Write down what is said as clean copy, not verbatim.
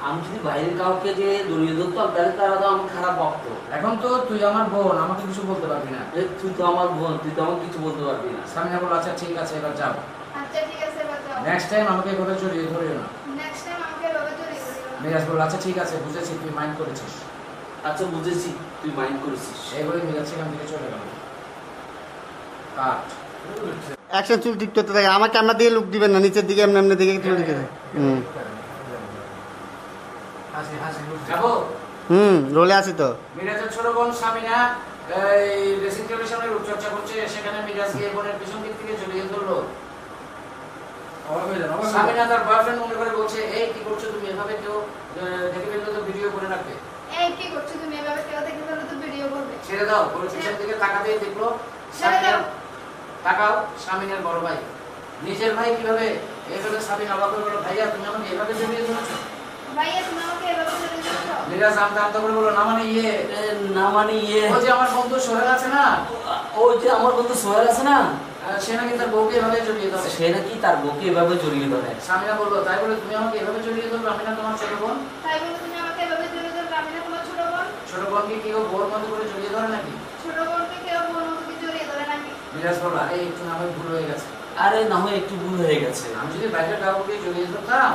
আমি যদি বাইরের কাউকে যে জড়িয়ে ধরতাম তাহলে তারা তো আমার খারাপ ভাবতো। এখন তো তুই আমার বোন, আমাকে কিছু বলতে পারবি না। তুই তো আমার বোন, তুই তো আমাকে কিছু বলতে পারবি না। সামিনা বলল আচ্ছা ঠিক আছে এবার যাও। আচ্ছা ঠিক আছে এবার যাও। নেক্সট টাইম আমাকে এভাবে জড়িয়ে ধরিও না। নেক্সট টাইম আমাকে এভাবে জড়িয়ে ধরিও না। মিরাজ বলল আচ্ছা ঠিক আছে বুঝেছি, তুই মাইন্ড করেছিস। আচ্ছা বুঝেছি, তুই মাইন্ড করেছিস। এই বলে মিরাজ সেখান থেকে চলে গেল। কাট। অ্যাকশন চুল ঠিক করতে থাকে। আমার ক্যামেরা দিয়ে লুক দিবেন না, নিচের দিকে এমনি এমনি দিকে চলে দিকে। হাসি হাসি যাবো। রোলে আছি তো। মিরাজের ছোট বোন সামিনা এই ড্রেসিং টেবিলের সামনে রূপচর্চা করছে, সেখানে মিরাজ গিয়ে বোনের পিছন দিক থেকে জড়িয়ে ধরলো। সামিনা তার বয়ফ্রেন্ড মনে করে বলছে, এই কি করছো তুমি, এভাবে কেউ দেখে ফেললে তো ভিডিও করে রাখবে। এই কি করছো তুমি, এভাবে কেউ দেখে ফেললে তো ভিডিও করবে। ছেড়ে দাও। বলে পিছন দিকে তাকাতেই দেখলো ছেড়ে দাও। তাকাও, সামিনার বড় ভাই। নিজের ভাই কিভাবে এভাবে সামিনা অবাক হয়ে বলল, ভাইয়া তুমি আমাকে এভাবে জড়িয়ে ধরেছো। ভাইয়া তুমি আমাকে এভাবে জড়িয়ে ধরেছো। মিরাজ আমতা আমতা করে বলল, না মানে ইয়ে। না মানে ইয়ে, ওই যে আমার বন্ধু সোহেল আছে না, ওই যে আমার বন্ধু সোহেল আছে না, সে নাকি তার বউকে এভাবে জড়িয়ে ধরে। সে নাকি তার বউকে এভাবে জড়িয়ে ধরে। সামিনা বললো, তাই বলে তুমি আমাকে এভাবে জড়িয়ে ধরবে, আমি না তোমার ছোট বোন। তাই বলে তুমি আমাকে এভাবে জড়িয়ে ধরবে, আমি না তোমার ছোট বোন। ছোট বোনকে কেউ বোর মতো করে জড়িয়ে ধরে নাকি? ছোট বোনকে কেউ বোন মতো কি জড়িয়ে ধরে নাকি? মিরাজ বলল, আরে একটু না হয় ভুল হয়ে গেছে। আরে না হয় একটু ভুল হয়ে গেছে। আমি যদি বাইরের কাউকে জড়িয়ে ধরতাম